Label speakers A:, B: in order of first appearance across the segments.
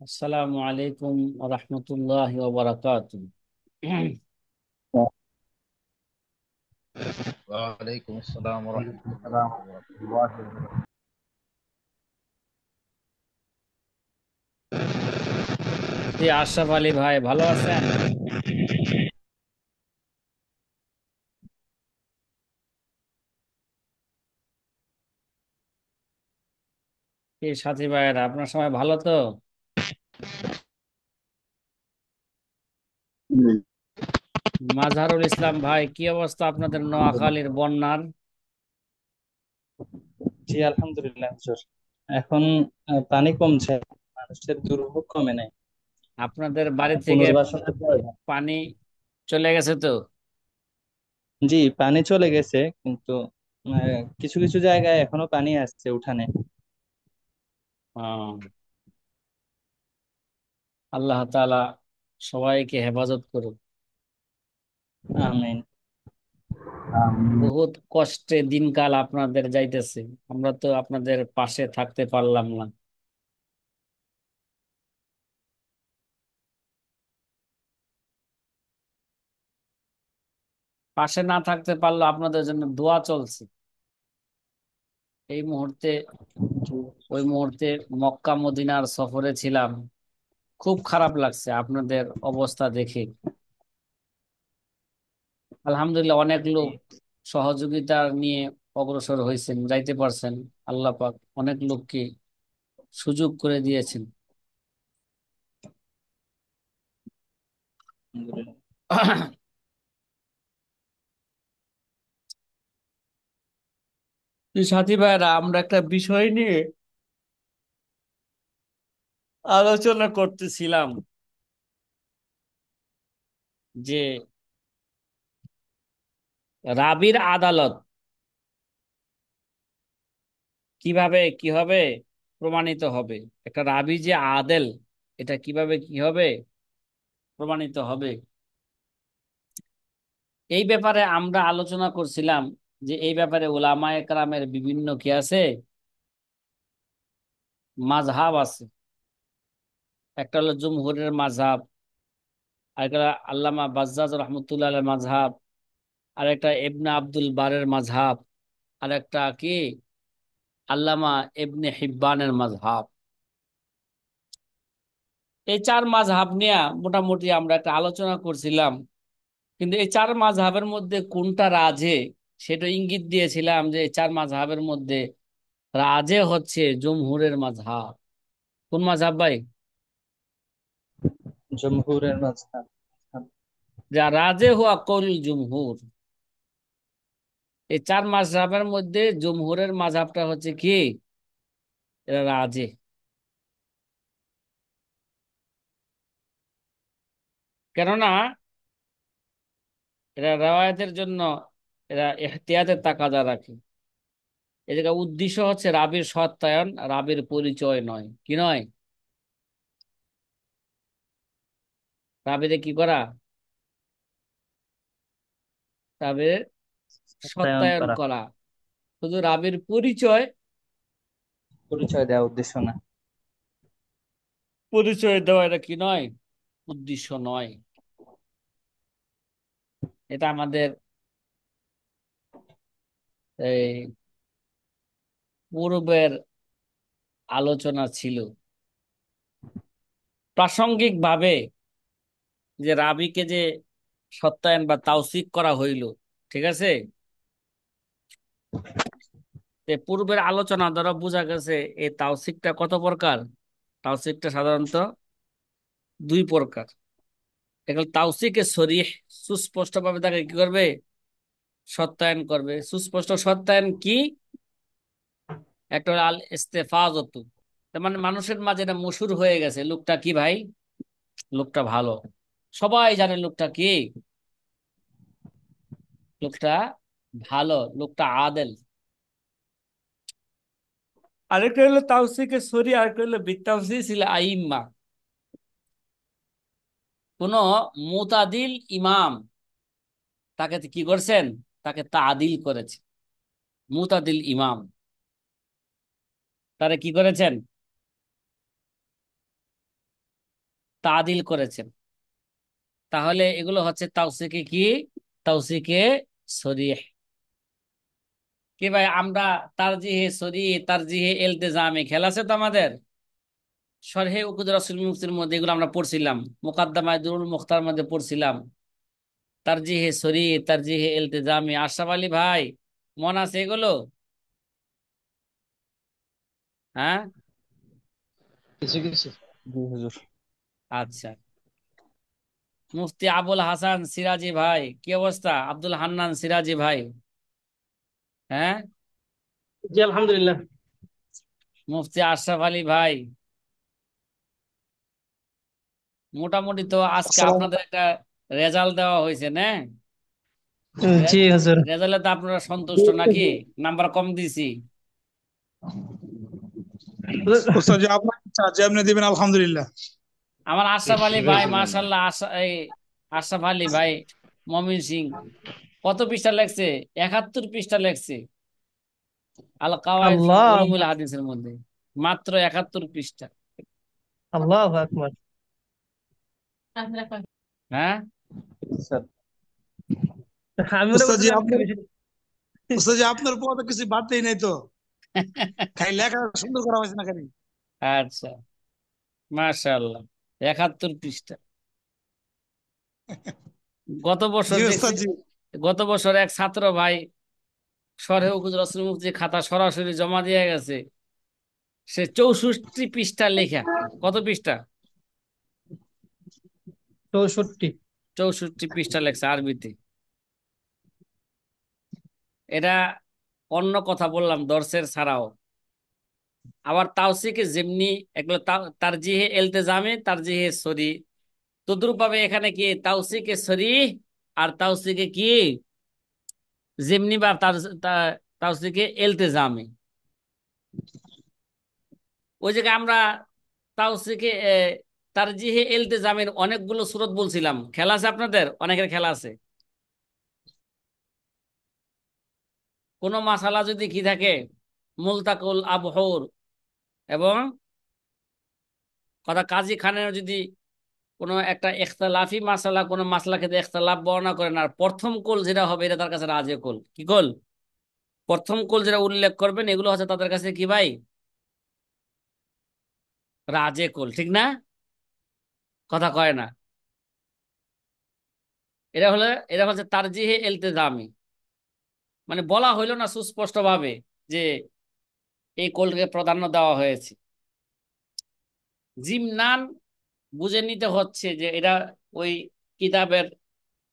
A: আসসালামু আলাইকুম রহমতুল্লাহ বারাকাতু।
B: ওয়ালাইকুম আসসালাম
C: ওয়ালাইকুম
B: রহমতুল্লাহ
C: আসসালাম ওয়া রাহমাতুল্লাহি।
A: জি, আশরাফ আলী ভাই ভালো আছেন? কি সাথী ভাইয়েরা, আপনার সময় ভালো তো? মাজহারুল ইসলাম ভাই, কি অবস্থা আপনাদের নোয়াখালীর বন্যার?
C: জি আলহামদুলিল্লাহ হুজুর। এখন পানি কমছে, মানুষের দুর্ভোগ কমে নাই।
A: আপনাদের বাড়ি থেকে
C: পুনর্বাসনের প্রয়োজন।
A: পানি চলে গেছে তো?
C: জি পানি চলে গেছে, কিন্তু কিছু কিছু জায়গায় এখনো পানি আসছে উঠানে।
A: আহ, আল্লাহ তাআলা সবাইকে হেফাজত করুন।
C: আমিন।
A: বহুত কষ্টে দিনকাল আপনাদের যাইতেছে, আমরা তো আপনাদের পাশে থাকতে পারলাম না। পাশে না থাকতে পারলো, আপনাদের জন্য দোয়া চলছে এই মুহূর্তে।
C: জি।
A: ওই মুহূর্তে মক্কা মদিনার সফরে ছিলাম, খুব খারাপ লাগছে আপনাদের অবস্থা দেখে। আলহামদুলিল্লাহ, অনেক
C: জি,
A: লোক সহযোগিতা নিয়ে অগ্রসর হয়েছেন, যাইতে পারছেন। আল্লাহ পাক অনেক লোককে সুযোগ করে দিয়েছেন।
C: আলহামদুলিল্লাহ।
A: তো সাথী ভাইরা, আমরা একটা বিষয় নিয়ে আলোচনা করতেছিলাম যে রাবির আদালত কিভাবে কি হবে, প্রমাণিত হবে। একটা রাবি যে আদেল, এটা কিভাবে কি হবে, প্রমাণিত হবে। এই ব্যাপারে আমরা আলোচনা করছিলাম যে এই ব্যাপারে উলামায়ে কেরামের বিভিন্ন কি আছে, মাযহাব আছে। একটা হলো জুমহুরের মাযহাব, আরেকটা আল্লামা বাজ্জাজ রহমতুল্লাহ আলাইহির মাযহাব, আরেকটা ইবনে আব্দুল বারের মাযহাব, আরেকটা কি আল্লামা ইবনে হিব্বানের মাযহাব। এই চার মাযহাব নিয়ে মোটামুটি আমরা একটা আলোচনা করছিলাম। কিন্তু এই চার মাযহাবের মধ্যে কোনটা রাজে, সেটা ইঙ্গিত দিয়েছিলাম যে এই চার মাযহাবের মধ্যে রাজে হচ্ছে জমহুরের মাযহাব। কোন মাযহাব ভাই?
C: জমহুরের মাঝখান।
A: যা রাজে হুয়া কৌল জুমহুর। এই চার মাযহাবের মধ্যে জমহুরের মাযহাবটা হচ্ছে কি, এরা রাজে। কেননা এরা রেওয়ায়তের জন্য এরা এহতিয়াতের তাকাদা রাখে। এই জায়গায় উদ্দেশ্য হচ্ছে রাবির সত্যায়ন, রাবির পরিচয় নয়। কি নয়? রাবিরে কি করা? রাবির
C: সত্যায়ন
A: সত্যায়ন
C: করা,
A: করা। শুধু রাবির পরিচয়,
C: পরিচয় দেওয়া উদ্দেশ্য না।
A: পরিচয় দেওয়া, এটা কি নয়, উদ্দেশ্য নয়। এটা আমাদের এই পূর্বের আলোচনা ছিল। প্রাসঙ্গিক ভাবে যে রাবিকে যে সত্যায়ন বা তাওসীক করা হইল, ঠিক আছে, তে পূর্বের আলোচনা দ্বারা বোঝা গেছে এই তাওসীকটা কত প্রকার। তাওসীকটা সাধারণত দুই প্রকার। এগুলো তাওসীকে সরিহ, সুস্পষ্ট ভাবে তাকে কি করবে, সত্যায়ন করবে। সুস্পষ্ট সত্যায়ন কি? একটা হলো আল ইস্তেফাজতু, তার মানে মানুষের মাঝে এটা মশহুর হয়ে গেছে, লোকটা কি ভাই, লোকটা ভালো, সবাই জানে লোকটা কি, লোকটা ভালো, লোকটা আদেল। আরেকটা হলো তাওসীকে সরিহ, আরেকটা হলো বিতাওসীসিল আইম্মা। কোন মুতাদিল ইমাম, তাকে কি করছেন, তাকে তাদিল করেছে। মুতাদিল ইমাম, তারা কি করেছেন, তাদিল করেছেন। তাহলে এগুলো হচ্ছে তাওসিকে কি, তাওসিকে সরিহ। কি ভাই, আমরা তারজিহে সরিহ, তারজিহে ইলতিজামি খেলা আছে তো আমাদের। শরহে উকুদ রাসূল মুফসির মধ্যে এগুলো আমরা পড়ছিলাম, মুকাদ্দামায়ে দুরুল মুখতার মধ্যে পড়ছিলাম। তারজিহে সরিহ, তারজিহে ইলতিজামি, আশরাফ আলী ভাই মনে আছে এগুলো? হ্যাঁ।
B: কিছু কিছু।
C: জি হুজুর।
A: আচ্ছা। মুফতি আবুল হাসান সিরাজি ভাই কি অবস্থা? আব্দুল হান্নান সিরাজি ভাই। হ্যাঁ।
D: জি আলহামদুলিল্লাহ।
A: মুফতি আশরাফ আলী ভাই। মোটামুটি তো আজকে
D: আসসালাম।
A: আপনাদের একটা রেজাল্ট দেওয়া হয়েছে না?
D: জি হুজুর।
A: রেজাল্টে তো আপনারা সন্তুষ্ট নাকি? নাম্বার কম দিছি।
E: ওস্তাদ জি আপনার ইচ্ছা যেমনি দিবেন আলহামদুলিল্লাহ।
A: আমার আশরাফ আলী ভাই মাশাল্লাহ, আশরাফ আলী ভাই মমিন সিং কত পৃষ্ঠা লেখছে? 71 পৃষ্ঠা লেখছে আল কাওয়াইদ ফি
D: আল্লাহ,
A: উলুমুল হাদিসের মধ্যে, মাত্র 71 পৃষ্ঠা।
D: আল্লাহু আকবার।
A: হ্যাঁ।
C: স্যার।
D: আমি মনে
E: ওস্তাদ জি
D: করছিলাম
E: আপনার ওস্তাদ জি আপনার পথে কিছু বাড়তেই নাই তো, খালি লেখা সুন্দর করা হয়েছে না খালি।
A: আচ্ছা, মাশাআল্লাহ, 71 পৃষ্ঠা। গত বছর
E: জি
A: দেখছি,
E: ওস্তাদ জি।
A: গত বছর এক ছাত্র ভাই শরহে উকুদ রসুল মুফতি খাতা সরাসরি জমা দিয়ে গেছে। সে 64 পৃষ্ঠা লেখা। কত পৃষ্ঠা?
D: 64।
A: 64 পৃষ্ঠা লেখছে আরবিতে। এটা অন্য কথা বললাম দর্সের ছাড়াও। আবার তাওসিকে যেমনি এগুলো তারজিহে ইলতিজামে, তারজিহে সরি, তদ্রুপ ভাবে এখানে কি তাওসিকে সরি আর তাওসিকে কি যেমনি বা তাওসিকে ইলতিজামে। ওই জায়গায় আমরা তাওসিকে তারজিহে ইলতিজামের অনেকগুলো সূরত বলছিলাম, খেলা আছে আপনাদের? অনেকের খেলা আছে। কোন মাসালা যদি কি থাকে, মুলতাকুল আবহর এবং কথা কাজী খানের যদি কোনো একটা ইখতিলাফি মাসালা, কোনো মাসলা ক্ষেত্রে ইখতিলাফ বর্ণনা করেন, আর প্রথম কোল যেটা হবে এটা তার কাছে রাজে কোল। কি কোল? প্রথম কোল যেটা উল্লেখ করবেন এগুলো হচ্ছে তাদের কাছে কি ভাই, রাজে কোল, ঠিক না? কথা কয় না। এরা হলো, এরা হচ্ছে তারজিহে ইলতিজামি। মানে বলা হইলো না সুস্পষ্ট ভাবে যে এই কোলকে প্রাধান্য দেওয়া হয়েছে। জিমনান বুঝে নিতে হচ্ছে যে এটা ওই কিতাবের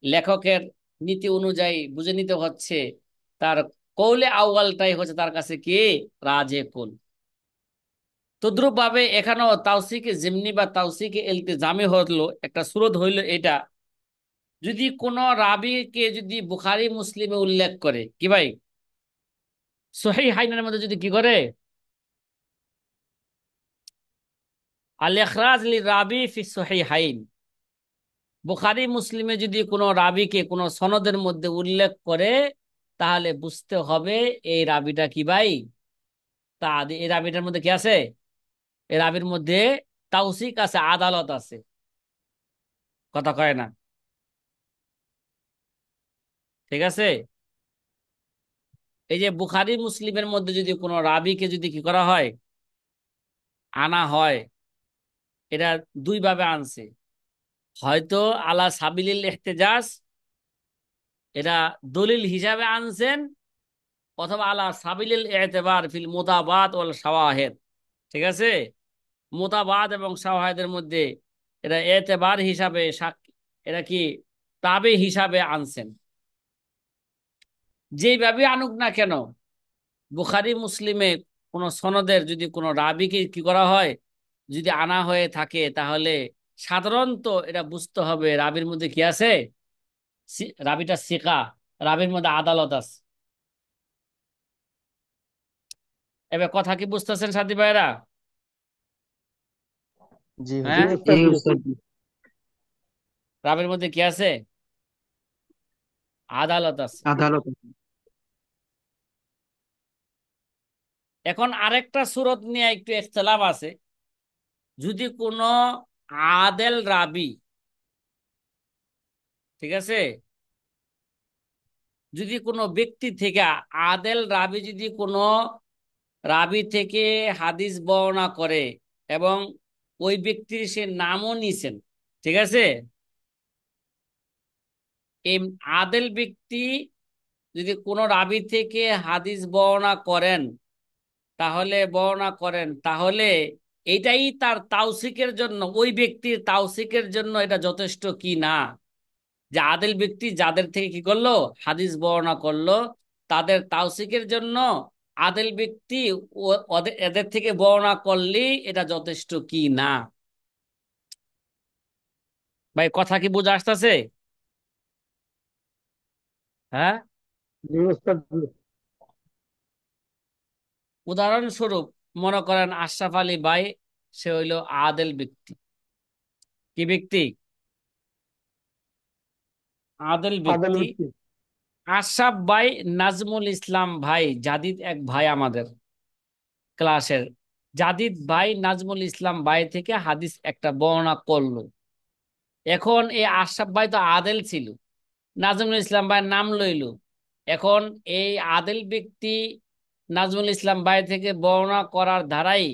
A: লেখকের নীতি অনুযায়ী বুঝে নিতে হচ্ছে তার কৌলে আউয়ালটাই হচ্ছে তার কাছে কি রাজে কুল। তদ্রুপ ভাবে এখানেও তাওসিকে জিমনি বা তাওসিকে ইলতিজামি হলো একটা সুরত হইল এটা, যদি কোন রাবিকে যদি বুখারী মুসলিমে উল্লেখ করে কি ভাই, সহিহ হাইনের মধ্যে যদি কি করে, আল ইখরাজ লি রাবি ফি সহিহাইন, বুখারী মুসলিমে যদি কোনো রাবিকে কোনো সনদের মধ্যে উল্লেখ করে, তাহলে বুঝতে হবে এই রাবিটা কি ভাই, তা এই রাবিটার মধ্যে কি আছে? এই রাবির মধ্যে তাওসিক আছে, আদালত আছে। কথা কয় না। ঠিক আছে। এই যে বুখারী মুসলিমের মধ্যে যদি কোনো রাবিকে যদি কি করা হয়, আনা হয়, এটা দুই ভাবে আনছে। হয়তো আলা সাবিলিল ইহতিজাজ, এটা দলিল হিসাবে আনছেন, অথবা আলা সাবিলিল ইতিবার ফিল মুতাবাত ওয়াল শাওয়াহিদ। ঠিক আছে। মুতাবাত এবং শাওয়াহিদের মধ্যে এটা এতেবার হিসাবে এটা কি তাবে হিসাবে আনছেন। যেইভাবে আনুক না কেন, বুখারী মুসলিমে কোন সনদের যদি কোনো রাবিকে কি করা হয়, যদি আনা হয়ে থাকে, তাহলে সাধারণত এটা বুঝতে হবে রাবির মধ্যে কি আছে, রাবিটা সিকা, রাবির মধ্যে আদালত আছে। এবার কথা কি বুঝতেছেন সাথী ভাইরা?
C: জি
D: জি
A: হ্যাঁ।
C: হুজুর।
D: উস্তাদ, জি উস্তাদ।
A: রাবির মধ্যে কি আছে? আদালত আছে।
D: আদালত।
A: এখন আরেকটা সুরত নিয়ে একটু ইখতিলাফ আছে। যদি কোনো আদেল রাবি, ঠিক আছে, যদি কোনো ব্যক্তি থেকে, আদেল রাবি যদি কোনো রাবি থেকে হাদিস বর্ণনা করে এবং ওই ব্যক্তির সে নামও নিছেন, ঠিক আছে, এই আদেল ব্যক্তি যদি কোনো রাবি থেকে হাদিস বর্ণনা করেন তাহলে এটাই তার তাওসিকের জন্য, ওই ব্যক্তির তাওসিকের জন্য এটা যথেষ্ট কি না, যে আদেল ব্যক্তি যাদের থেকে কি করলো, হাদিস বর্ণনা করলো, তাদের তাওসিকের জন্য আদেল ব্যক্তি এদের থেকে বর্ণনা করলেই এটা যথেষ্ট কি না। ভাই কথা কি বোঝা আসতেছে? হ্যাঁ,
B: জি উস্তাদ জি।
A: উদাহরণস্বরূপ মনে করেন আশরাফ আলী ভাই, সে হইল আদেল ব্যক্তি। কি ব্যক্তি? আদেল
B: আদল
A: ব্যক্তি।
B: ব্যক্তি।
A: আশরাফ ভাই নাজমুল ইসলাম ভাই জাদিদ, এক ভাই আমাদের ক্লাসের, জাদিদ ভাই নাজমুল ইসলাম ভাই থেকে হাদিস একটা বর্ণনা করলো। এখন এই আশরাফ ভাই তো আদেল ছিল, নাজমুল ইসলাম ভাইয়ের নাম লইল। এখন এই আদেল ব্যক্তি নাজমুল ইসলাম ভাই থেকে বর্ণনা করার ধারাই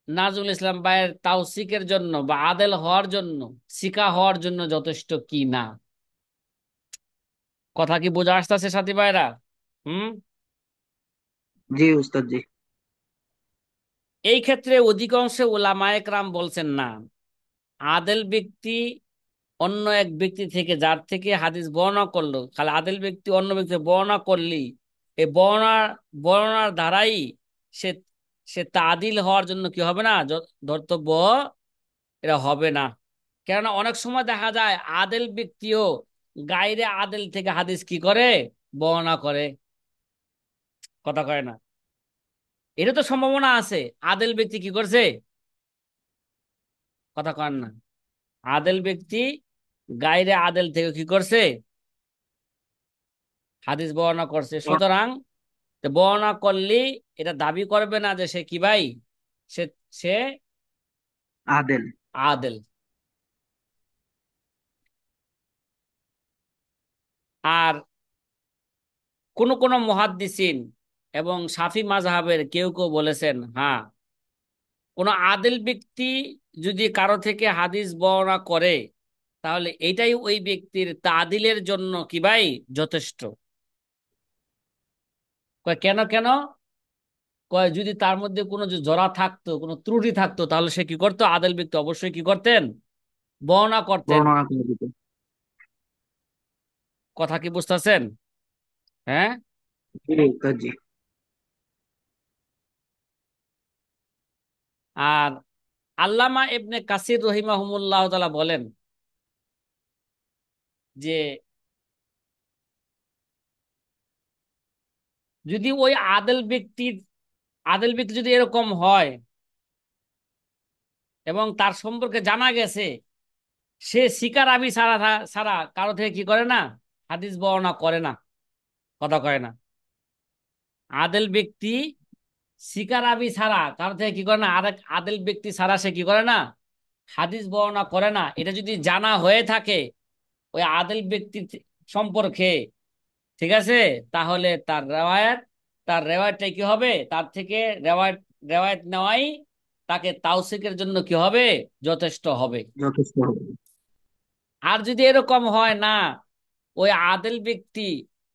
A: নাজমুল ইসলাম ভাইয়ের তাওসিকের জন্য বা আদেল হওয়ার জন্য, সিকা হওয়ার জন্য যথেষ্ট কি না। কথা কি বোঝা আসতেছে সাথী ভাইরা? হুম।
B: জি উস্তাদ জি।
A: এই ক্ষেত্রে অধিকাংশ ওলামায়ে কেরাম বলছেন না, আদেল ব্যক্তি অন্য এক ব্যক্তি থেকে যার থেকে হাদিস বর্ণনা করলো, খালি আদেল ব্যক্তি অন্য ব্যক্তি বর্ণনা করলি, এই বর্ণনার দ্বারাই সে সে তাদিল হওয়ার জন্য কি হবে না, ধর্তব্য এটা হবে না। কেননা অনেক সময় দেখা যায় আদেল ব্যক্তিও গায়রে আদেল থেকে হাদিস কি করে, বর্ণনা করে। কথা কয় না, এটা তো সম্ভাবনা আছে। আদেল ব্যক্তি কি করছে, কথা কয় না, আদেল ব্যক্তি গায়রে আদেল থেকে কি করছে, হাদিস বর্ণনা করছে। সুতরাং তো বর্ণনা করলে এটা দাবি করবে না যে সে কি ভাই, সে সে
B: আদেল।
A: আদেল। আর কোন কোন মুহাদ্দিসিন এবং শাফি মাযহাবের কেউ কেউ বলেছেন, হ্যাঁ, কোন আদেল ব্যক্তি যদি কারো থেকে হাদিস বর্ণনা করে তাহলে এটাই ওই ব্যক্তির তাদিলের জন্য কি ভাই যথেষ্ট। কয় কেন কেন? কয় যদি তার মধ্যে কোনো যে জড়া থাকতো, কোনো ত্রুটি থাকতো, তাহলে সে কি করতো, আদেল ব্যক্তি অবশ্যই কি করতেন, বর্ণনা করতেন।
B: বর্ণনা করে দিতে।
A: কথা কি বুঝতেছেন? হ্যাঁ।
B: জি উস্তাদ জি।
A: আর আল্লামা ইবনে কাসির রহিমাহুমুল্লাহ তাআলা বলেন যে যদি ওই আদেল ব্যক্তি যদি এরকম হয় এবং তার সম্পর্কে জানা গেছে সে শিকার আবি ছাড়া ছাড়া কারো থেকে কি করে না, হাদিস বর্ণনা করে না, কথা কয় না। আদেল ব্যক্তি শিকার আবি ছাড়া কারো থেকে কি করে না, আরেক আদেল ব্যক্তি ছাড়া সে কি করে না, হাদিস বর্ণনা করে না। এটা যদি জানা হয়ে থাকে ওই আদেল ব্যক্তি সম্পর্কে, ঠিক আছে, তাহলে তার রেওয়ায়তটা কি হবে, তার থেকে রেওয়ায়ত রেওয়ায়ত নেওয়াই তাকে তাওসিকের জন্য কি হবে, যথেষ্ট হবে।
B: যথেষ্ট হবে।
A: আর যদি এরকম হয় না, ওই আদেল ব্যক্তি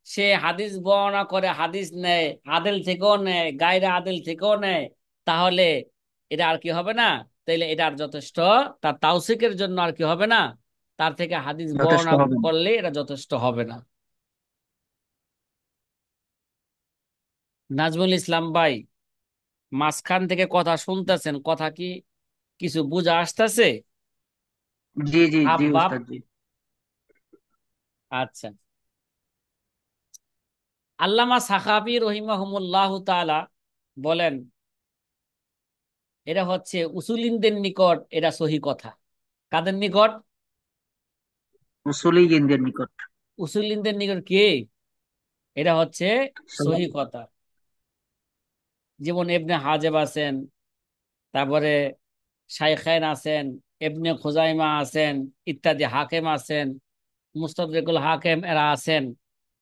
A: সে হাদিস বর্ণনা করে, হাদিস নেয়, আদেল থেকেও নেয়, গায়রে আদেল থেকেও নেয়, তাহলে এটা আর কি হবে না, তাইলে এটা আর যথেষ্ট, তার তাওসিকের জন্য আর কি হবে না, তার থেকে হাদিস
B: যথেষ্ট
A: বর্ণনা
B: হবে না।
A: করলে এটা যথেষ্ট হবে না। নাজমুল ইসলাম ভাই, মাঝখান থেকে কথা শুনতেছেন, কথা কি কিছু বুঝা আসতেছে?
B: জি জি
A: হাব
B: জি
A: ভাব?
B: উস্তাদ জি।
A: আচ্ছা। আল্লামা সাখাবী রহিমাহুমুল্লাহ তাআলা বলেন এটা হচ্ছে উসুলিনদের নিকট এটা সহি কথা। কাদের নিকট?
B: মুসলিগিনদের নিকট।
A: উসুলিনদের নিকট কি এটা হচ্ছে সহি কথা। যেমন ইবনে হাজেব আছেন, তারপরে শাইখাইন আছেন, ইবনে খুজাইমা আছেন, ইত্যাদি হাকিম আছেন, মুস্তাদরিকুল হাকিম এরা আছেন,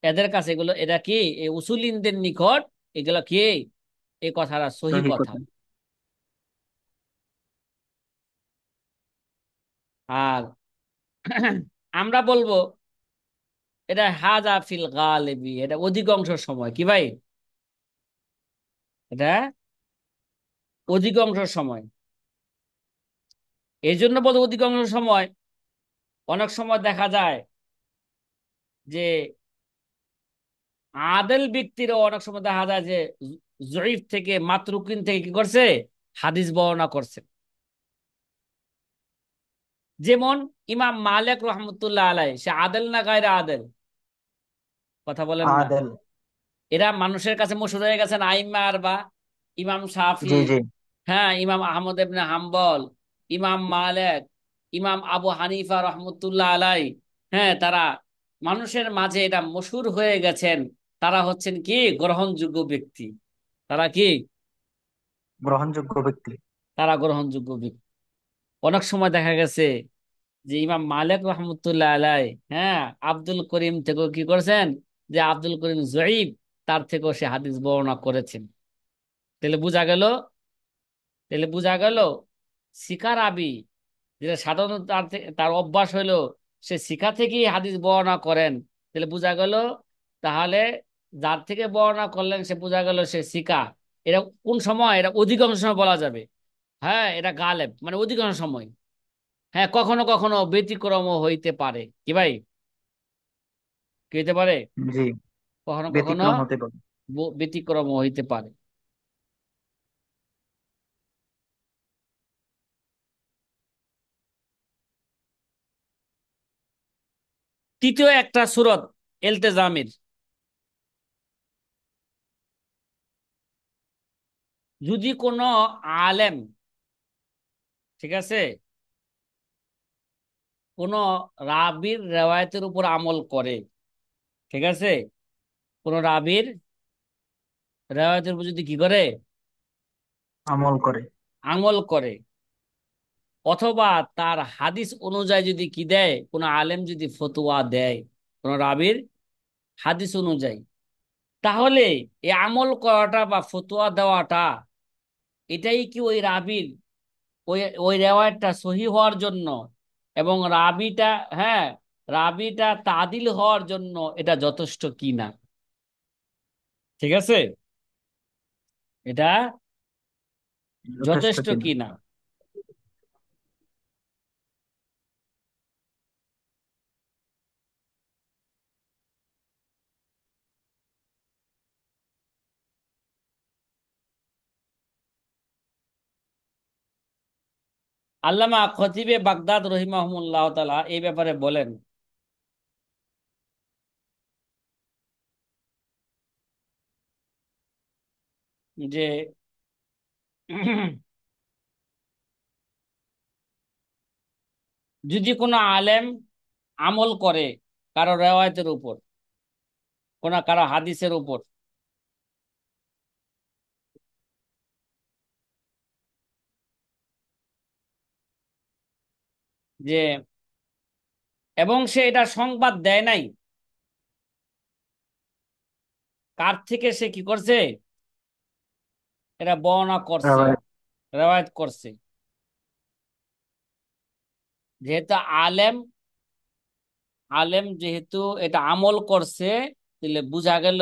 A: এদের কাছে এগুলো, এটা কি এই উসুলিনদের নিকট এগুলো কি এই কথাটা সহি
B: সহি
A: কথা।
B: কথা।
A: আর আমরা বলবো এটা হাজা ফিল গালিবি, এটা অধিকাংশ সময় কি ভাই, এটা অধিকাংশ সময়। এই জন্য বলবো অধিকাংশ সময়, অনেক সময় দেখা যায় যে আদেল ব্যক্তিরও অনেক সময় দেখা যায় যে জয়ীফ থেকে মাতরুকিন থেকে কি করছে, হাদিস বর্ণনা করছে। যেমন ইমাম মালিক রহমতুল্লাহ আলাই, সে আদেল না গায়রে আদেল, কথা বলেন না।
B: আদেল।
A: এরা মানুষের কাছে মশহুর হয়ে গেছেন আইম্মা আরবা, ইমাম শাফি,
B: জি জি
A: হ্যাঁ ইমাম আহমদ ইবনে হাম্বল, ইমাম মালিক, ইমাম আবু হানিফা রহমতুল্লাহ আলাই। হ্যাঁ, তারা মানুষের মাঝে এটা মশহুর হয়ে গেছেন, তারা হচ্ছেন কি গ্রহণযোগ্য ব্যক্তি। তারা কি,
B: গ্রহণযোগ্য ব্যক্তি।
A: তারা গ্রহণযোগ্য ব্যক্তি। অনেক সময় দেখা গেছে যে ইমাম মালিক রহমতুল্লাহ আলাই, হ্যাঁ আব্দুল করিম থেকেও কি করেছেন, যে আব্দুল করিম জয়ীব, তার থেকেও সে হাদিস বর্ণনা করেছেন। তাহলে বোঝা গেল, তাহলে বোঝা গেল শিকার আবি, যেটা সাধারণত তার অভ্যাস হইলো সে শিখা থেকেই হাদিস বর্ণনা করেন। তাহলে বোঝা গেল, তাহলে যার থেকে বর্ণনা করলেন সে বোঝা গেল সে শিখা। এটা কোন সময়, এটা অধিকাংশ সময় বলা যাবে। হ্যাঁ, এটা গালেব মানে অধিকাংশ সময়। হ্যাঁ, কখনো কখনো ব্যতিক্রমও হইতে পারে কি ভাই, কি হইতে পারে,
B: জি,
A: কখনো কখনো
B: ব্যতিক্রম হতে পারে।
A: ব্যতিক্রমও হইতে পারে। তৃতীয় একটা সূরত ইলতেজামির, যদি কোনো আলেম, ঠিক আছে, কোন রাবির রেওয়ায়তের উপর আমল করে, ঠিক আছে, কোন রাবির রেওয়ায়তের উপর যদি কি করে,
B: আমল করে।
A: আমল করে, অথবা তার হাদিস অনুযায়ী যদি কি দেয়, কোন আলেম যদি ফতোয়া দেয় কোন রাবির হাদিস অনুযায়ী, তাহলে এই আমল করাটা বা ফতোয়া দেওয়াটা, এটাই কি ওই রাবির ওই ওই রেওয়ায়তটা সহি হওয়ার জন্য এবং রাবিটা, হ্যাঁ রাবিটা তাদিল হওয়ার জন্য এটা যথেষ্ট কি না, ঠিক আছে, এটা
B: যথেষ্ট
A: যথেষ্ট
B: কিনা।
A: কি না। আল্লামা খতিবে বাগদাদ রহিমাহুল্লাহ তাআলা এই ব্যাপারে বলেন যে যদি কোনো আলেম আমল করে কারো রেওয়ায়তের উপর, কারো হাদিসের উপর, যে এবং সে এটা সংবাদ দেয় নাই, কার থেকে সে কি করছে, এটা বর্ণনা করছে,
B: রাইট।
A: রেওয়ায়ত করছে, যেহেতু আলেম, আলেম যেহেতু এটা আমল করছে, তাহলে বোঝা গেল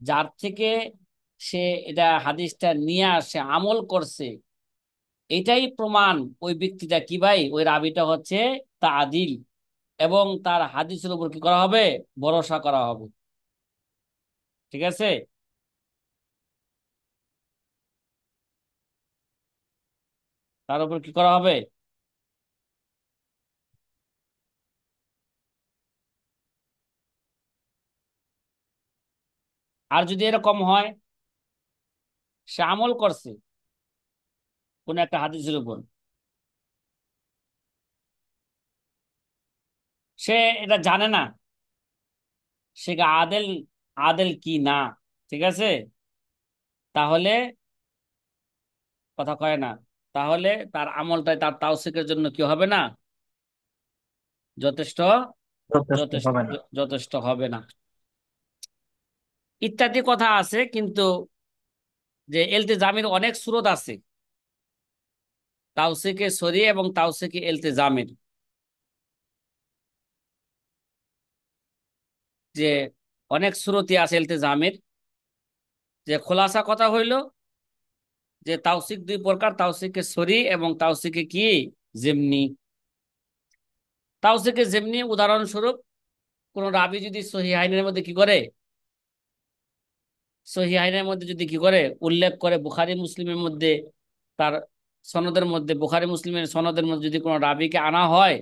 A: যার থেকে সে এটা হাদিসটা নিয়ে আসে আমল করছে, এটাই প্রমাণ ওই ব্যক্তিটা কি ভাই, ওই রাবিটা হচ্ছে তাআদিল, এবং তার হাদিসের উপর কি করা হবে, ভরসা করা হবে, ঠিক আছে। তার উপর কি করা হবে, আর যদি এরকম হয় সে আমল করছে কোন একটা হাদিসের উপর, সে এটা জানে না সে কি আদেল, আদেল কি না, ঠিক আছে, তাহলে কথা কয় না, তাহলে তার আমলটাই তার তাওসিকের জন্য কি হবে না? যথেষ্ট
B: যথেষ্ট
A: যথেষ্ট
B: হবে না।
A: যথেষ্ট হবে না। ইত্যাদি কথা আছে, কিন্তু যে ইলতিজামের অনেক সূরত আছে, তাওসিকে সরিয়ে এবং তাওসিকে ইলতিজামের, যে অনেক সূরতই আছে ইলতিজামের। যে খোলাসা কথা হইল যে তাওসিক দুই প্রকার, তাওসিকে সরি এবং তাওসিকে কি যেমনি। তাওসিকে যেমনি উদাহরণস্বরূপ কোন রাবী যদি সহিহাইনের মধ্যে কি করে, সহিহাইনের মধ্যে যদি কি করে উল্লেখ করে, বুখারী মুসলিমের মধ্যে তার সনদের মধ্যে, বুখারী মুসলিমের সনদের মধ্যে যদি কোনো রাবীকে আনা হয়,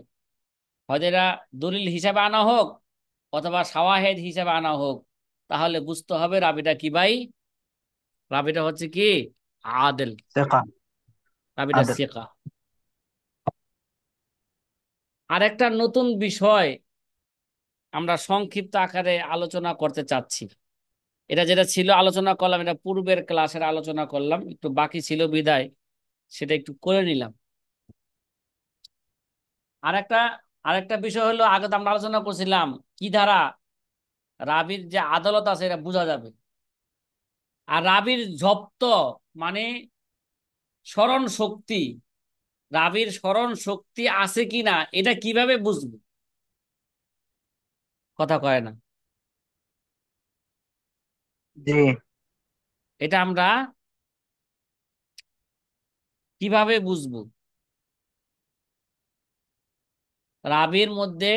A: হয়তো এরা দলিল হিসাবে আনা হোক অথবা শাওয়াহিদ হিসাবে আনা হোক, তাহলে বুঝতে হবে রাবিটা কি ভাই, রাবিটা হচ্ছে কি আদেল,
B: সেকা।
A: রাবিটা
B: আদর।
A: সিকা। আরেকটা নতুন বিষয় আমরা সংক্ষিপ্ত আকারে আলোচনা করতে চাচ্ছি। এটা যেটা ছিল আলোচনা করলাম, এটা পূর্বের ক্লাসের আলোচনা করলাম, একটু বাকি ছিল বিদায় সেটা একটু করে নিলাম। আরেকটা আরেকটা বিষয় হলো, আগে তো আমরা আলোচনা করছিলাম কি দ্বারা রাবির যে আদালত আছে এটা বোঝা যাবে। আর রাবির জব্ত মানে স্মরণ শক্তি, রাবির স্মরণ শক্তি আছে কিনা এটা কিভাবে বুঝবো? কথা কয় না।
B: জি।
A: এটা আমরা কিভাবে বুঝবো রাবির মধ্যে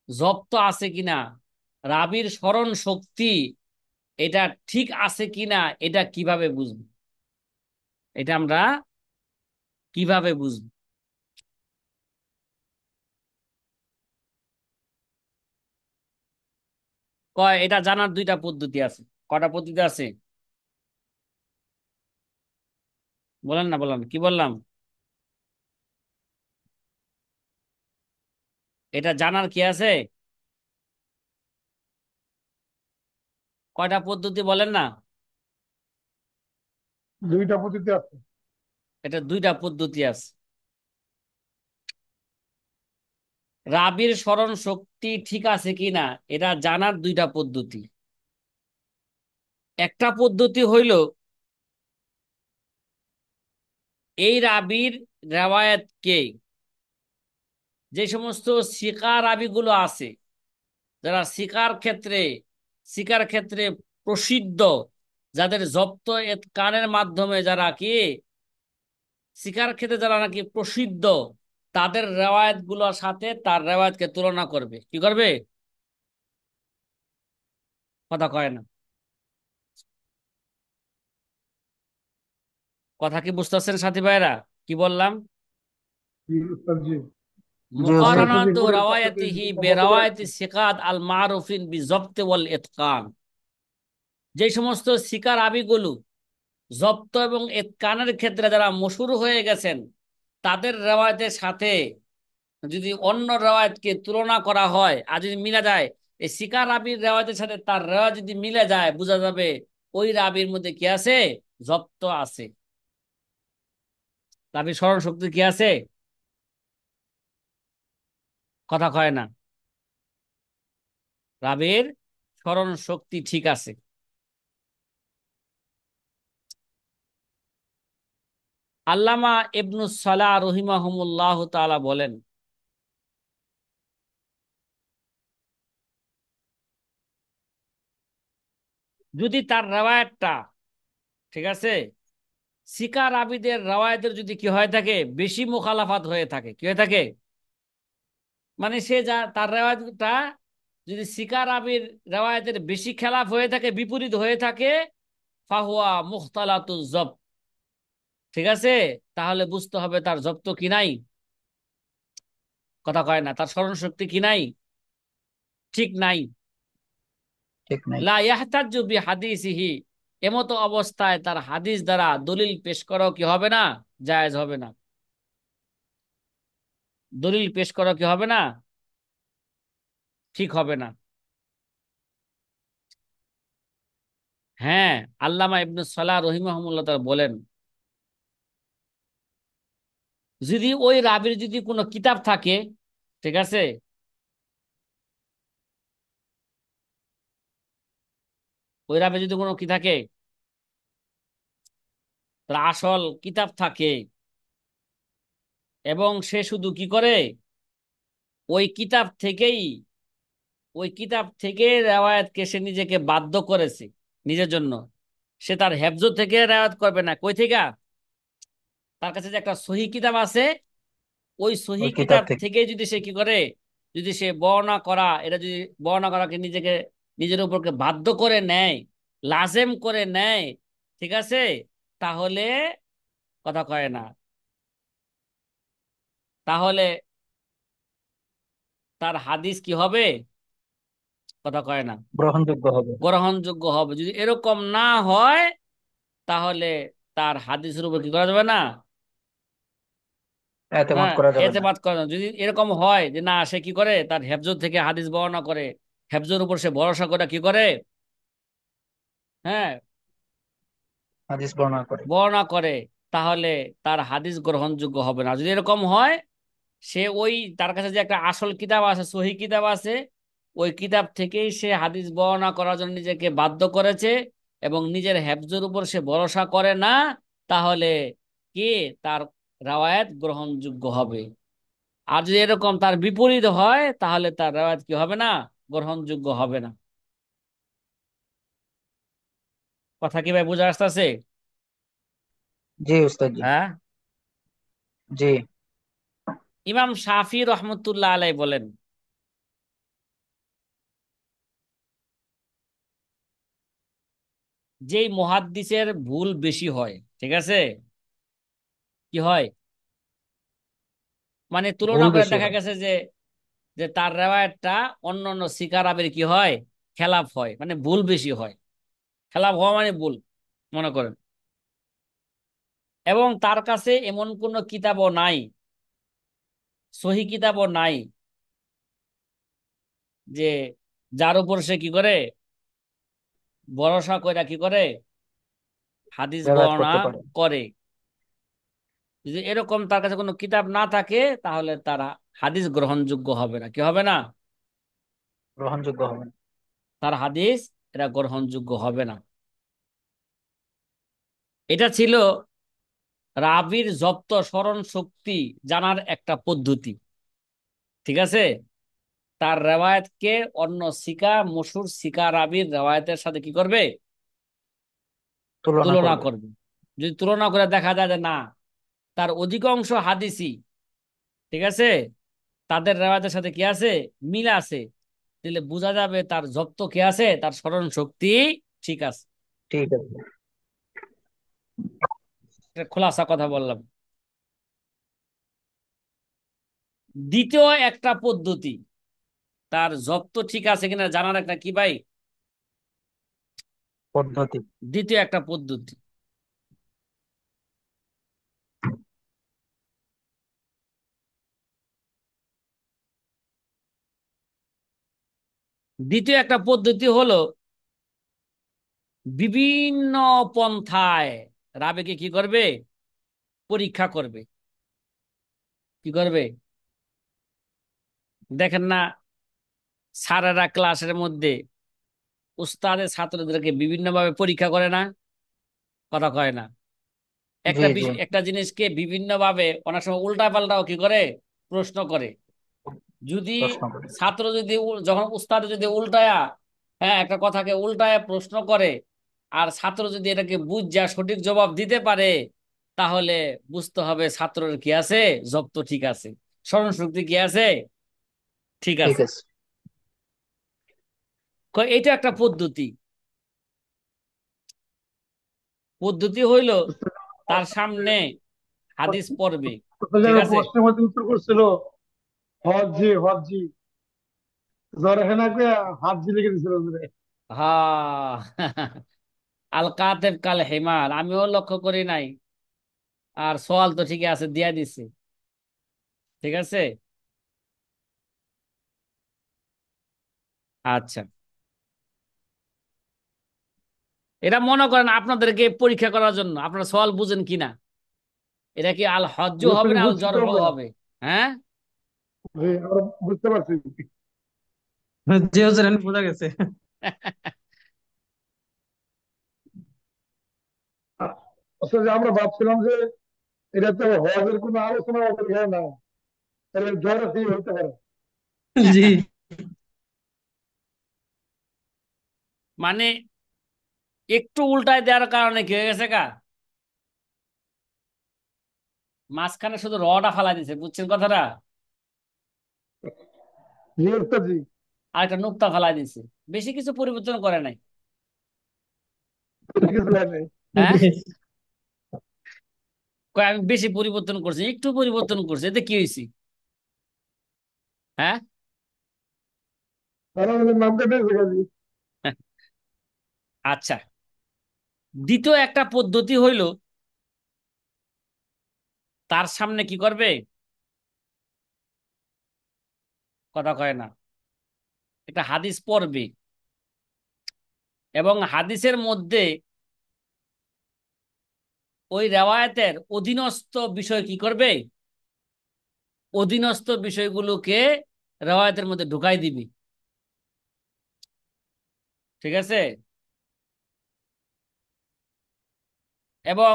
A: জব্ত আছে কিনা, রাবির স্মরণ শক্তি এটা ঠিক আছে কিনা, এটা কিভাবে বুঝবো? এটা আমরা কিভাবে বুঝবো? কয় এটা জানার দুইটা পদ্ধতি আছে। কটা পদ্ধতি আছে বলেন না, বলেন কি বললাম? এটা জানার কি আছে? কয়টা পদ্ধতি বলেন না?
E: দুইটা পদ্ধতি আছে।
A: এটা দুইটা পদ্ধতি আছে। রাবির স্মরণ শক্তি ঠিক আছে কিনা এটা জানার দুইটা পদ্ধতি। একটা পদ্ধতি হইল এই রাবির রেওয়ায়াতকে, যে সমস্ত সিকা রাবিগুলো আছে যারা সিকার ক্ষেত্রে প্রসিদ্ধ, যাদের জব্ত কানের মাধ্যমে যারা কি সিকার ক্ষেত্রে যারা নাকি প্রসিদ্ধ, তাদের রেওয়ায়াত গুলোর সাথে তার রেওয়ায়াতকে তুলনা করবে। কি করবে? কথা কয় না। কথা কি বুঝতেছেন সাথী ভাইরা? কি বললাম?
E: জি উস্তাদ জি।
B: জি উস্তাদ।
A: মুকারানাতু রাওয়ায়াতিহি বিরাওয়ায়াতি সিকাত আল মারুফিন বিজব্ত ওয়াল ইতকান। যে সমস্ত সিকা রাবিগুলো জব্ত এবং ইতকানের ক্ষেত্রে যারা মশহুর হয়ে গেছেন, তাদের রেওয়ায়াতের সাথে যদি অন্য রেওয়ায়াতকে তুলনা করা হয় আর যদি মিলা যায়, এই সিকা রাবির রেওয়ায়াতের সাথে তার রেওয়ায়াত যদি মিলে যায়, বোঝা যাবে ওই রাবির মধ্যে কি আছে, জব্ত আছে, রাবির স্মরণ শক্তি কি আছে। কথা কয় না। রাবির স্মরণ শক্তি ঠিক আছে। আল্লামা ইবনুস সালাহ রহিমাহুমুল্লাহ তাআলা বলেন, যদি তার রেওয়ায়াতটা ঠিক আছে, সিকা রাবিদের রেওয়ায়াতের যদি কি হয়ে থাকে, বেশি মুখালাফাত হয়ে থাকে, কি হয়ে থাকে, মানে সে যা তার রেওয়ায়তটা যদি সিকা রাবির রেওয়ায়াতের বেশি খেলাফ হয়ে থাকে, বিপরীত হয়ে থাকে, ফাহুয়া মুখতালাতুজ জব, ঠিক আছে, তাহলে বুঝতে হবে তার জব্ত কি নাই। কথা কয় না, তার স্মরণ শক্তি কি নাই, ঠিক নাই।
B: ঠিক নাই।
A: লা ইয়াহতাজ্জু বিহাদিসিহি, এমতো অবস্থায় তার হাদিস দ্বারা দলিল পেশ করাও কি হবে না, জায়েজ হবে না। দলিল পেশ করা কি হবে না, ঠিক হবে না। হ্যাঁ, আল্লামা ইবনে সালাহ রহিমাহুল্লাহ তাআলা বলেন, যদি ওই রাবির যদি কোনো কিতাব থাকে, ঠিক আছে, ওই রাবির যদি কোনো কি থাকে, তার আসল কিতাব থাকে, এবং সে শুধু কি করে, ওই কিতাব থেকেই ওই কিতাব থেকে রেওয়ায়াতকে সে নিজেকে বাধ্য করেছে নিজের জন্য, সে তার হেফজ থেকে রেওয়ায়াত করবে না, কই থেকে? তার কাছে যে একটা সহি কিতাব আছে, ওই সহি
B: ওই কিতাব
A: কিতাব
B: থেকে।
A: থেকে যদি সে কি করে, যদি সে বর্ণনা করা, এটা যদি বর্ণনা করাকে নিজেকে নিজের উপরকে বাধ্য করে নেয়, লাজেম করে নেয়, ঠিক আছে, তাহলে কথা কয় না, তাহলে তার হাদিস কি হবে? কথা কয় না,
B: গ্রহণযোগ্য হবে।
A: গ্রহণযোগ্য হবে। যদি এরকম না হয়, তাহলে তার হাদিসের উপর কি করা যাবে না?
B: এতেমাদ
A: হ্যাঁ,
B: করা যাবে না।
A: এতেমাদ করা যাবে না। যদি এরকম হয় যে না, সে কি করে, তার হেফজ থেকে হাদিস বর্ণনা করে, হেফজের উপর সে ভরসা করে কি করে, হ্যাঁ,
B: হাদিস বর্ণনা করে।
A: বর্ণনা করে, তাহলে তার হাদিস গ্রহণযোগ্য হবে না। যদি এরকম হয়, সে ওই তার কাছে যে একটা আসল কিতাব আছে, সহি কিতাব আছে, ওই কিতাব থেকেই সে হাদিস বর্ণনা করার জন্য নিজেকে বাধ্য করেছে, এবং নিজের হেফজের উপর সে ভরসা করে না, তাহলে কি তার রাওয়ায়াত গ্রহণযোগ্য হবে। আর যদি এরকম তার বিপরীত হয়, তাহলে তার রাওয়ায়াত কি হবে না? গ্রহণযোগ্য হবে না। কথা কি ভাই বুঝা আসতেছে?
B: জি উস্তাদ জি।
A: হ্যাঁ।
B: জি।
A: ইমাম শাফি রহমতুল্লাহ আলাই বলেন, যেই মুহাদ্দিসের ভুল বেশি হয়, ঠিক আছে, কি হয়, মানে তুলনা
B: ভুল
A: করে
B: বেশি
A: দেখা
B: হয়।
A: গেছে যে যে তার রেওয়ায়াতটা অন্য অন্য সিকারাবের কি হয়, খেলাফ হয়, মানে ভুল বেশি হয়। খেলাফ হওয়া মানে ভুল, মনে করেন। এবং তার কাছে এমন কোনো কিতাবও নাই, সহি কিতাবও নাই, যে যার উপর সে কি করে, ভরসা করে কি করে হাদিস
B: রেওয়ায়াত
A: বর্ণনা
B: করতে পারে।
A: করে। যদি এরকম তার কাছে কোনো কিতাব না থাকে, তাহলে তারা হাদিস গ্রহণযোগ্য হবে না। কি হবে না?
B: গ্রহণযোগ্য হবে না।
A: তার হাদিস এটা গ্রহণযোগ্য হবে না। এটা ছিল রাবির জব্ত স্মরণ শক্তি জানার একটা পদ্ধতি, ঠিক আছে। তার রেওয়ায়েতকে অন্য সিকা, মশুর সিকা রাবির রেওয়ায়েতের সাথে কি করবে?
B: তুলনা
A: তুলনা
B: করবে।
A: করবে। যদি তুলনা করে দেখা যায় যে না, তার অধিকাংশ হাদিসই, ঠিক আছে, তাদের রেওয়ায়েতের সাথে কি আছে, মিল আছে, তাহলে বোঝা যাবে তার জব্দ কি আছে, তার স্মরণ শক্তি ঠিক আছে।
B: ঠিক আছে।
A: এটা খোলাসা কথা বললাম। দ্বিতীয় একটা পদ্ধতি, তার জব্দ ঠিক আছে কিনা জানার একটা কি ভাই,
B: পদ্ধতি।
A: দ্বিতীয় একটা পদ্ধতি। দ্বিতীয় একটা পদ্ধতি হলো বিভিন্ন পন্থায় রাবেকে কি করবে, পরীক্ষা করবে। কি করবে? দেখেন না, স্যারেরা ক্লাসের মধ্যে উস্তাদের ছাত্রদেরকে বিভিন্ন ভাবে পরীক্ষা করে না? কথা কয় না।
B: জি জি।
A: একটা জিনিসকে বিভিন্ন ভাবে অনেক সময় উল্টা পাল্টাও কি করে, প্রশ্ন করে। যদি
B: প্রশ্ন করি।
A: ছাত্র যদি যখন উস্তাদ যদি উল্টায়া, হ্যাঁ, একটা কথাকে উল্টায়া প্রশ্ন করে, আর ছাত্র যদি এটাকে বুঝা সঠিক জবাব দিতে পারে, তাহলে বুঝতে হবে ছাত্রের কি আছে, জব্দ ঠিক আছে, স্মরণ শক্তি কি আছে, ঠিক
B: ঠিক
A: আছে।
B: আছে।
A: এটা একটা পদ্ধতি। পদ্ধতি হইল তার সামনে হাদিস পড়বে, ঠিক আছে।
F: প্রশ্নের মধ্যে উত্তর করছিল হজি হজি জ্বর এখানে হাত ঝিলে গেছিল।
A: হ্যাঁ। আল কাতেব কাল হিমাল, আমিও লক্ষ্য করি নাই, আর সোয়াল তো ঠিকই আছে, দিয়া দিছে, ঠিক আছে। আচ্ছা, এটা মনে করেন আপনাদেরকে পরীক্ষা করার জন্য, আপনারা সোয়াল বুঝেন কিনা, এটা কি আল হজ্জ
F: জি
A: হবে
F: ওস্তাদ
A: না আল
F: বুঝছি তো
A: জরহ
F: আমরা।
A: হবে? হ্যাঁ,
F: জি আমরা বুঝতে পারছি।
D: জি হুজুর, এখন বোঝা গেছে।
F: ওস্তাদ যে আমরা ভাবছিলাম যে এটা তো হজের কোনো আলোচনা আমাদের এখানে না, তাহলে জ্বর থেকে হতে পারে।
D: জি
A: মানে একটু উল্টায় দেওয়ার কারণে কি হয়ে গেছে গা, মাঝখানে শুধু রটা ফালাই দিছে, বুঝছেন কথাটা?
F: জি ওস্তাদ জি।
A: আর একটা নুক্তা ফালাই দিছে, বেশি কিছু পরিবর্তন করে নাই।
F: কিছু হয় নাই।
A: হ্যাঁ,
D: জি
A: কয় আমি বেশি পরিবর্তন করছি, একটু পরিবর্তন করছি, এতে কি হয়েছে? হ্যাঁ।
F: তারা আমাদের নাম কাটাইছে কাজী।
A: আচ্ছা, দ্বিতীয় একটা পদ্ধতি হইল, তার সামনে কি করবে, কথা কয় না, একটা হাদিস পড়বে এবং হাদিসের মধ্যে ওই রেওয়ায়েতের অধীনস্থ বিষয় কি করবে, অধীনস্থ বিষয়গুলোকে রেওয়ায়েতের মধ্যে ঢুকাই দিবি। ঠিক আছে? এবং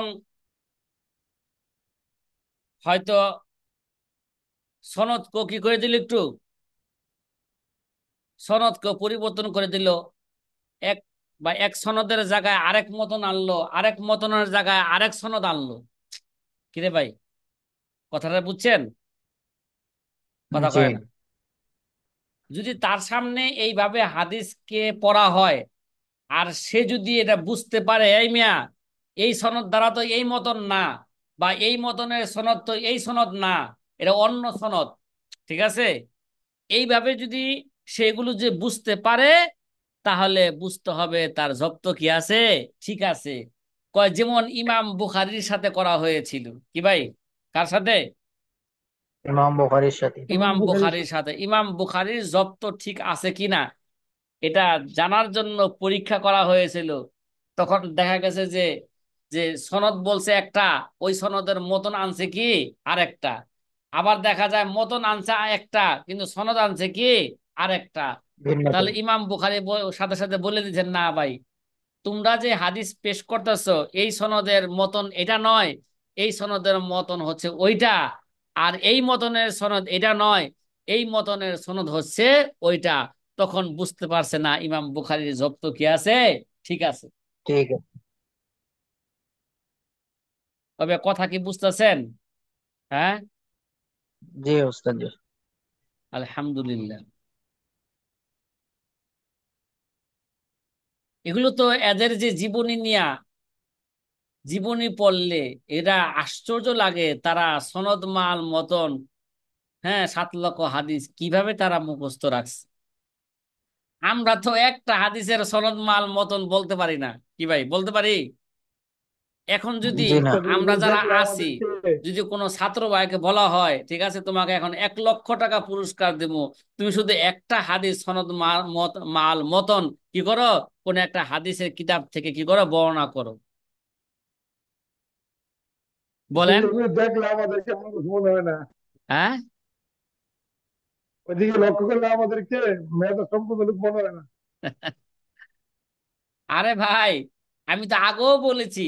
A: হয়তো সনদকে কি করে দিল, একটু সনদকে পরিবর্তন করে দিল, এক এক সনদের জায়গায় আরেক মতন আনলো, আরেক মতনের জায়গায় আরেক সনদ আনলো। কিরে ভাই, কথাটা বুঝছেন? কথা
B: জি
A: কয় না। যদি তার সামনে এইভাবে হাদিসকে পড়া হয়, আর সে যদি এটা বুঝতে পারে, এই মিয়া এই সনদ দ্বারা তো এই মতন না, বা এই মতনের সনদ তো এই সনদ না, এটা অন্য সনদ, ঠিক আছে, এইভাবে যদি সেগুলো যে বুঝতে পারে, তাহলে বুঝতে হবে তার জব্দ কি আছে, ঠিক আছে। কয় যেমন ইমাম বুখারীর সাথে করা হয়েছিল। কি ভাই, কার সাথে?
B: ইমাম বুখারীর সাথে।
F: ইমাম
A: ইমাম
F: বুখারীর
A: বুখারীর
F: সাথে।
A: সাথে। ইমাম বুখারীর জব্দ ঠিক আছে কিনা এটা জানার জন্য পরীক্ষা করা হয়েছিল। তখন দেখা গেছে যে যে সনদ বলছে একটা, ওই সনদের মতন আনছে কি আরেকটা। আবার দেখা যায় মতন আনছে একটা, কিন্তু সনদ আনছে কি আরেকটা।
B: ভিন্নতা।
A: তাহলে ইমাম বুখারী সাথে সাথে বলে দিচ্ছেন, না ভাই, তোমরা যে হাদিস পেশ করতেছো এই সনদের মতন এটা নয়, এই সনদের মতন হচ্ছে ওইটা, আর এই মতনের সনদ এটা নয়, এই মতনের সনদ হচ্ছে ওইটা। তখন বুঝতে পারছে না ইমাম বুখারীর জব্দ কি আছে, ঠিক আছে।
B: ঠিক আছে।
A: তবে কথা কি বুঝতেছেন? হ্যাঁ,
B: জি ওস্তাদ জি।
A: আলহামদুলিল্লাহ। এগুলো তো এদের যে জীবনী নিয়া, জীবনী পড়লে এরা আশ্চর্য লাগে, তারা সনদ মাল মতন, হ্যাঁ, 7 লক্ষ হাদিস কিভাবে তারা মুখস্থ রাখছে। আমরা তো একটা হাদিসের সনদ মাল মতন বলতে পারি না। কি ভাই, বলতে পারি? এখন যদি
B: জি না।
F: ওস্তাদ
A: আমরা
F: এগুলো
A: যারা
F: দেখলে
A: আছি,
F: আমাদেরকে।
A: যদি কোনো ছাত্র ভাইকে বলা হয় ঠিক আছে তোমাকে এখন 1 লক্ষ টাকা পুরস্কার দেবো, তুমি শুধু একটা হাদিস সনদ মাল মতন কি করো, কোন একটা হাদিসের কিতাব থেকে কি করো, বর্ণনা করো,
F: ওস্তাদ
A: বলেন।
F: এগুলো দেখলে আমাদেরকে এমন কিছু মনে হয় না।
A: হ্যাঁ,
F: ওইদিকে লক্ষ্য করলে আমাদেরকে মেধা সম্পন্ন লোক মনে হয় না।
A: আরে ভাই, আমি তো আগেও বলেছি,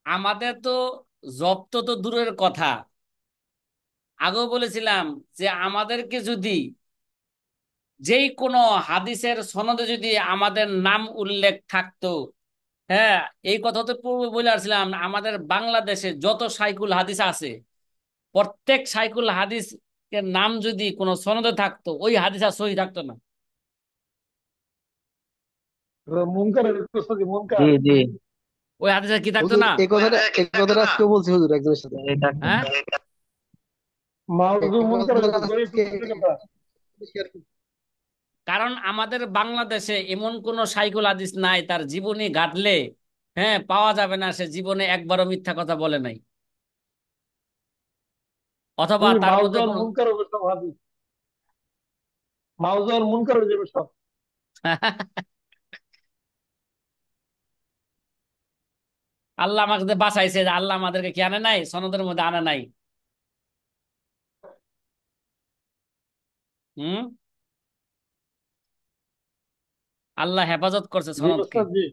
A: আমাদের তো জব্দ তো দূরের কথা, আগেও বলেছিলাম যে আমাদেরকে যদি যেই কোনো হাদিসের সনদে যদি আমাদের নাম উল্লেখ থাকতো, হ্যাঁ, এই কথা তো পূর্বে বলে আসছিলাম, আমাদের বাংলাদেশে যত শাইখুল হাদিস আছে, প্রত্যেক শাইখুল হাদিস এর নাম যদি কোনো সনদে থাকতো, ওই হাদিস আর সহি থাকতো না।
F: মুনকার ওস্তাদ জি,
B: জি
F: মুনকার।
B: জি।
A: ওই হাদিস আর কি থাকতো
G: হুজুর
A: না।
G: এই কথাটা আজকে বলছি হুজুর একজনের সাথে।
B: এটা
A: হ্যাঁ,
F: মাউজু
G: এই
F: মুনকার
G: কথাটা
F: জয়ীফ
G: আজকে
F: সত্যি কথা।
G: শেয়ার করছি।
A: কারণ আমাদের বাংলাদেশে এমন কোন শাইখুল হাদিস নাই তার জীবনী ঘাটলে, হ্যাঁ, পাওয়া যাবে না সে জীবনে একবারও মিথ্যা কথা বলে নাই, অথবা
F: ওই
A: তার
F: মাউজু
A: মধ্যে
F: আর
A: কোনো
F: মুনকার হবে সব হাদিস। মাউজু আর মুনকার হয়ে যাবে সব।
A: আল্লাহ আমাকে বাঁচাইছে, যে আল্লাহ আমাদেরকে কি আনে নাই, সনদের মধ্যে আনে নাই। হুম। আল্লাহ হেফাজত করছে
F: জি
A: সনদকে।
F: ওস্তাদ জি।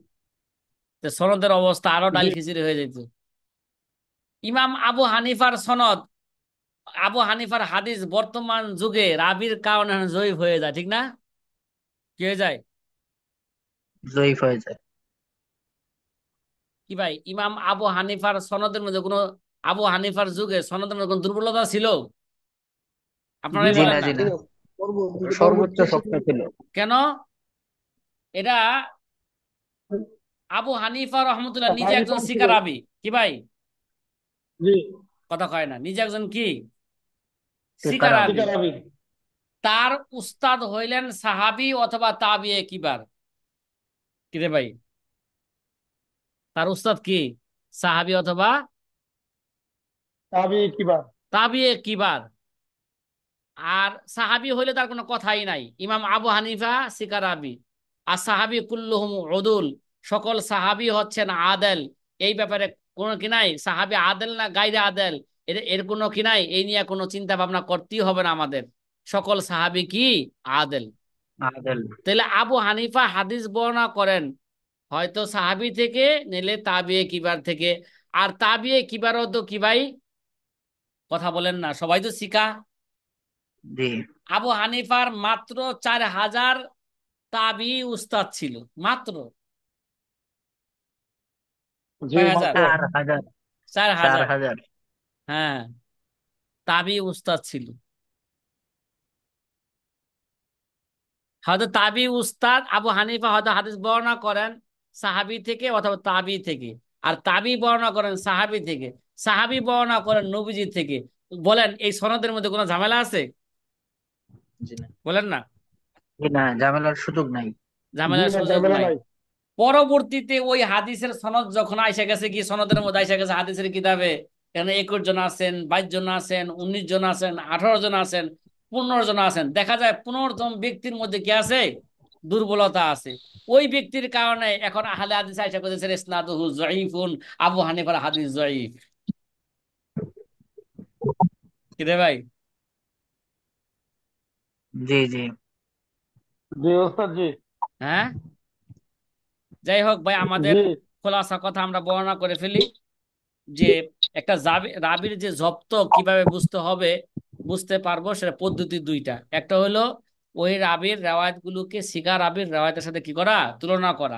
A: তো সনদের অবস্থা আরো ডাল
F: জি
A: খিচুড়ি হয়ে যেত। ইমাম আবু হানিফার সনদ, আবু হানিফার হাদিস বর্তমান যুগে রাবির কারণে জয়ীফ হয়ে যায়, ঠিক না? কি হয়ে যায়?
B: জয়ীফ হয়ে যায়।
A: কি ভাই, ইমাম আবু হানিফার সনদের মধ্যে কোনো, আবু হানিফার যুগে সনদের মধ্যে কোনো দুর্বলতা ছিল?
E: জি
A: আপনারাই
B: জি
E: না,
A: বলেন
B: না,
A: না।
B: জি না।
G: ঠিক আছে
B: সর্বোচ্চ
G: পরবর্তী
B: শক্ত ছিল।
A: কেন? এটা আবু হানিফা রহমতুল্লাহ নিজে
F: পানি
A: একজন
F: কম ছিল।
A: শিকারাবি। কি ভাই?
F: জি।
A: কথা কয় না, নিজে একজন কি শিকারাবি।
B: শিকারাবি।
F: শিকার আবি।
A: তার উস্তাদ হইলেন সাহাবি অথবা তাবিয়ে কিবার। কি রে ভাই, তার উস্তাদ কি সাহাবি অথবা
F: তাবি কিবার।
A: তাবিয়ে কিবার। আর সাহাবি হইলে তার কোনো কথাই নাই। ইমাম আবু হানিফা সিকারাবি। আর সাহাবি কুল্লুহুম উদুল, সকল সাহাবি হচ্ছেন আদেল। এই ব্যাপারে কোনো কি নাই, সাহাবি আদেল না গাইরে আদেল, এর এর কোনো কি নাই, এই নিয়ে কোনো চিন্তা ভাবনা করতেই হবে না আমাদের। সকল সাহাবি কি আদেল।
B: আদেল।
A: তাহলে আবু হানিফা হাদিস বর্ণনা করেন হয়তো সাহাবি থেকে, নিলে তাবিয়ে কিবার থেকে। আর তাবিয়ে কিবারও তো কি ভাই, কথা বলেন না, সবাই তো শিকা।
B: জি।
A: আবু হানিফার মাত্র 4,000 তাবি উস্তাদ ছিল, মাত্র
F: জি
A: কয় হাজার,
F: মাত্র।
B: 4,000।
A: 4,000।
B: 4,000।
A: হ্যাঁ, তাবি উস্তাদ ছিল। হয়তো তাবি উস্তাদ আবু হানিফা হয়তো হাদিস বর্ণনা করেন সাহাবি থেকে অথবা তাবি থেকে, আর তাবি বর্ণনা করেন সাহাবি থেকে, সাহাবি বর্ণনা করেন নবীজি থেকে। বলেন এই সনদের মধ্যে কোনো ঝামেলা আছে?
B: জি না।
A: বলেন না,
B: জি না, ঝামেলার সুযোগ নাই।
F: জি
A: ঝামেলার
F: না,
A: সুযোগ
F: ঝামেলা
A: নাই।
F: নাই।
A: পরবর্তীতে ওই হাদিসের সনদ যখন আইসা গেছে, কি সনদের মধ্যে আইসা গেছে হাদিসের কিতাবে, এখানে 21 জন আছেন, 22 জন আছেন, 19 জন আছেন, 18 জন আছেন, 15 জন আছেন, দেখা যায় 15 জন ব্যক্তির মধ্যে কি আছে, দুর্বলতা আছে। ওই ব্যক্তির কারণে এখন আহলে হাদিস আইসা করতেছে ইসনাদুহু যায়ীফুন, আবু হানিফার হাদিস যায়ীফ। কি রে ভাই?
B: জি জি।
F: জি ওস্তাদ জি।
A: হ্যাঁ, যাই হোক ভাই, আমাদের
F: জি
A: খোলাসা কথা আমরা বর্ণনা করে ফেলি যে একটা রাবির যে জব্দ কিভাবে বুঝতে হবে, বুঝতে পারবো, সেটা পদ্ধতি দুইটা। একটা হলো ওই রাবির রেওয়ায়ত গুলোকে সিগা রাবির রেওয়ায়তের সাথে কি করা, তুলনা করা।